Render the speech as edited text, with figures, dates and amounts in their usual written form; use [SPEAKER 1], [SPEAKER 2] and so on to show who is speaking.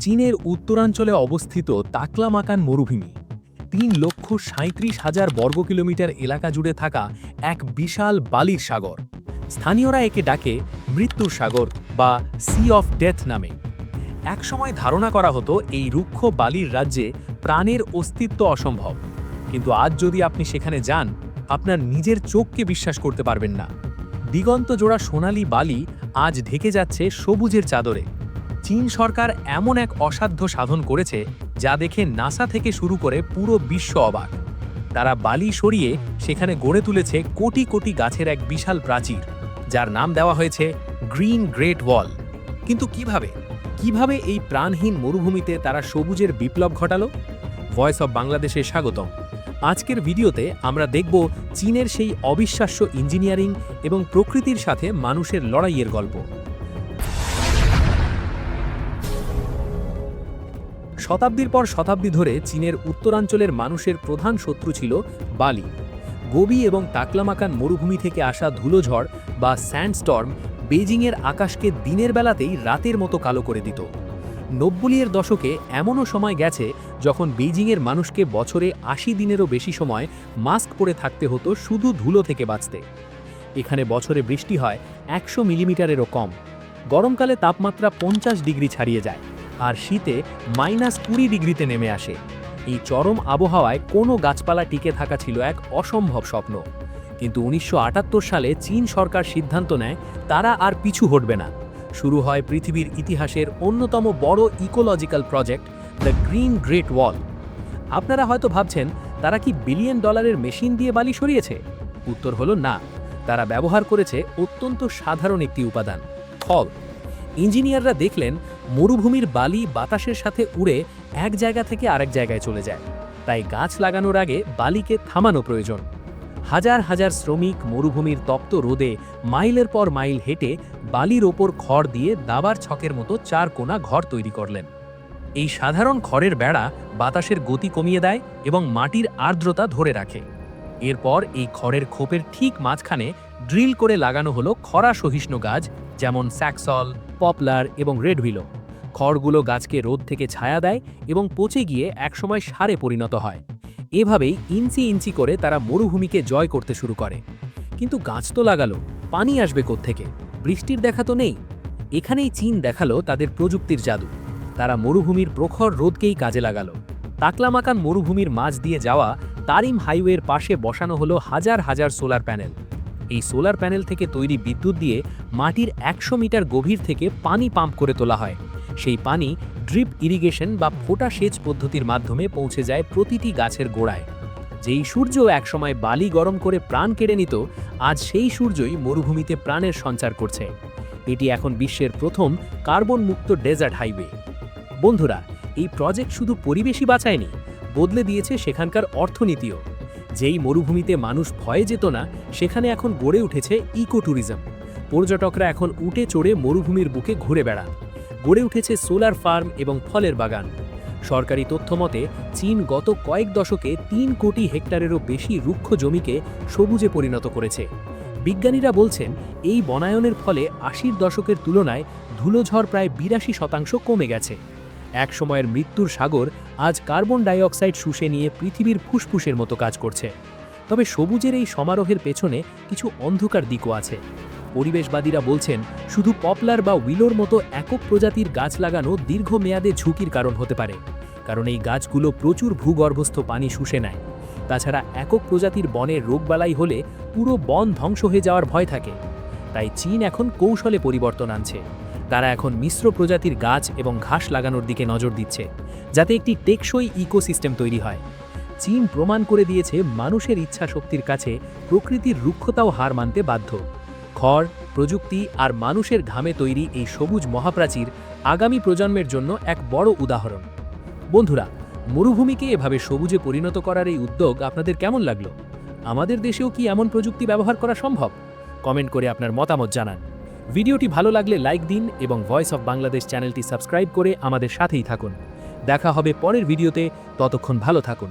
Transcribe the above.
[SPEAKER 1] চীনের উত্তরাঞ্চলে অবস্থিত তাকলামাকান মরুভূমি 3,37,000 বর্গ কিলোমিটার এলাকা জুড়ে থাকা এক বিশাল বালির সাগর। স্থানীয়রা একে ডাকে মৃত্যুর সাগর বা সি অফ ডেথ নামে। একসময় ধারণা করা হতো এই রুক্ষ বালির রাজ্যে প্রাণের অস্তিত্ব অসম্ভব, কিন্তু আজ যদি আপনি সেখানে যান, আপনার নিজের চোখকে বিশ্বাস করতে পারবেন না। দিগন্ত জোড়া সোনালী বালি আজ ঢেকে যাচ্ছে সবুজের চাদরে। চীন সরকার এমন এক অসাধ্য সাধন করেছে যা দেখে নাসা থেকে শুরু করে পুরো বিশ্ব অবাক। তারা বালি সরিয়ে সেখানে গড়ে তুলেছে কোটি কোটি গাছের এক বিশাল প্রাচীর, যার নাম দেওয়া হয়েছে গ্রিন গ্রেট ওয়াল। কিন্তু কিভাবে এই প্রাণহীন মরুভূমিতে তারা সবুজের বিপ্লব ঘটালো? ভয়েস অব বাংলাদেশে স্বাগতম। আজকের ভিডিওতে আমরা দেখব চীনের সেই অবিশ্বাস্য ইঞ্জিনিয়ারিং এবং প্রকৃতির সাথে মানুষের লড়াইয়ের গল্প। শতাব্দীর পর শতাব্দী ধরে চীনের উত্তরাঞ্চলের মানুষের প্রধান শত্রু ছিল বালি। গোবি এবং তাকলামাকান মরুভূমি থেকে আসা ধুলোঝড় বা স্যান্ডস্টর্ম বেজিংয়ের আকাশকে দিনের বেলাতেই রাতের মতো কালো করে দিত। 90-এর দশকে এমনও সময় গেছে যখন বেজিংয়ের মানুষকে বছরে 80 দিনেরও বেশি সময় মাস্ক পরে থাকতে হতো শুধু ধুলো থেকে বাঁচতে। এখানে বছরে বৃষ্টি হয় 100 মিলিমিটারেরও কম। গরমকালে তাপমাত্রা 50 ডিগ্রি ছাড়িয়ে যায়, আর শীতে -20 ডিগ্রিতে নেমে আসে। এই চরম আবহাওয়ায় কোনো গাছপালা টিকে থাকা ছিল এক অসম্ভব স্বপ্ন। কিন্তু 1978 সালে চীন সরকার সিদ্ধান্ত নেয় তারা আর পিছু হটবে না। শুরু হয় পৃথিবীর ইতিহাসের অন্যতম বড় ecological project, the green great wall. আপনারা হয়তো ভাবছেন, তারা কি $1 বিলিয়ন মেশিন দিয়ে বালি সরিয়েছে? উত্তর হলো না। তারা ব্যবহার করেছে অত্যন্ত সাধারণ একটি উপাদান, থল। ইঞ্জিনিয়াররা দেখলেন মরুভূমির বালি বাতাসের সাথে উড়ে এক জায়গা থেকে আরেক জায়গায় চলে যায়, তাই গাছ লাগানোর আগে বালিকে থামানো প্রয়োজন। হাজার হাজার শ্রমিক মরুভূমির তপ্ত রোদে মাইলের পর মাইল হেঁটে বালির ওপর খড় দিয়ে দাবার ছকের মতো 4 কোণা ঘর তৈরি করলেন। এই সাধারণ খড়ের বেড়া বাতাসের গতি কমিয়ে দেয় এবং মাটির আর্দ্রতা ধরে রাখে। এরপর এই খড়ের খোপের ঠিক মাঝখানে ড্রিল করে লাগানো হলো খরা সহিষ্ণু গাছ, যেমন স্যাক্সল, পপলার এবং রেড উইলো। খড়গুলো গাছকে রোদ থেকে ছায়া দেয় এবং পচে গিয়ে একসময় সারে পরিণত হয়। এভাবেই ইঞ্চি ইঞ্চি করে তারা মরুভূমিকে জয় করতে শুরু করে। কিন্তু গাছ তো লাগালো, পানি আসবে কোত্থেকে? বৃষ্টির দেখা তো নেই। এখানেই চীন দেখালো তাদের প্রযুক্তির জাদু। তারা মরুভূমির প্রখর রোদকেই কাজে লাগালো। তাকলামাকান মরুভূমির মাঝ দিয়ে যাওয়া তারিম হাইওয়ের পাশে বসানো হলো হাজার হাজার সোলার প্যানেল। এই সোলার প্যানেল থেকে তৈরি বিদ্যুৎ দিয়ে মাটির 100 মিটার গভীর থেকে পানি পাম্প করে তোলা হয়। সেই পানি ড্রিপ ইরিগেশন বা ফোঁটা সেচ পদ্ধতির মাধ্যমে পৌঁছে যায় প্রতিটি গাছের গোড়ায়। যেই সূর্য একসময় বালি গরম করে প্রাণ কেড়ে নিত, আজ সেই সূর্যই মরুভূমিতে প্রাণের সঞ্চার করছে। এটি এখন বিশ্বের প্রথম কার্বন মুক্ত ডেজার্ট হাইওয়ে। বন্ধুরা, এই প্রজেক্ট শুধু পরিবেশই বাঁচায়নি, বদলে দিয়েছে সেখানকার অর্থনীতিও। যেই মরুভূমিতে মানুষ ভয়ে যেত না, সেখানে এখন গড়ে উঠেছে ইকো ট্যুরিজম। পর্যটকরা এখন উটে চড়ে মরুভূমির বুকে ঘুরে বেড়ান। গড়ে উঠেছে সোলার ফার্ম এবং ফলের বাগান। সরকারি তথ্য মতে চীন গত কয়েক দশকে 3 কোটি হেক্টরেরও বেশি রুক্ষ জমিকে সবুজে পরিণত করেছে। বিজ্ঞানীরা বলছেন এই বনায়নের ফলে 80-র দশকের তুলনায় ধুলোঝড় প্রায় 82% কমে গেছে। এক সময়ের মৃত্যুর সাগর আজ কার্বন ডাই অক্সাইড শুষে নিয়ে পৃথিবীর ফুসফুসের মতো কাজ করছে। তবে সবুজের এই সমারোহের পেছনে কিছু অন্ধকার দিকও আছে। পরিবেশবাদীরা বলছেন শুধু পপলার বা উইলোর মতো একক প্রজাতির গাছ লাগানো দীর্ঘমেয়াদে ঝুঁকির কারণ হতে পারে, কারণ এই গাছগুলো প্রচুর ভূগর্ভস্থ পানি শুষে নেয়। তাছাড়া একক প্রজাতির বনের রোগবালাই হলে পুরো বন ধ্বংস হয়ে যাওয়ার ভয় থাকে। তাই চীন এখন কৌশলে পরিবর্তন আনছে। তারা এখন মিশ্র প্রজাতির গাছ এবং ঘাস লাগানোর দিকে নজর দিচ্ছে, যাতে একটি টেকসই ইকোসিস্টেম তৈরি হয়। চীন প্রমাণ করে দিয়েছে মানুষের ইচ্ছা শক্তির কাছে প্রকৃতির রুক্ষতাও হার মানতে বাধ্য। খড়, প্রযুক্তি আর মানুষের ঘামে তৈরি এই সবুজ মহাপ্রাচীর আগামী প্রজন্মের জন্য এক বড় উদাহরণ। বন্ধুরা, মরুভূমিকে এভাবে সবুজে পরিণত করার এই উদ্যোগ আপনাদের কেমন লাগলো? আমাদের দেশেও কি এমন প্রযুক্তি ব্যবহার করা সম্ভব? কমেন্ট করে আপনার মতামত জানান। ভিডিওটি ভালো লাগলে লাইক দিন এবং ভয়েস অফ বাংলাদেশ চ্যানেলটি সাবস্ক্রাইব করে আমাদের সাথেই থাকুন। দেখা হবে পরের ভিডিওতে, ততক্ষণ ভালো থাকুন।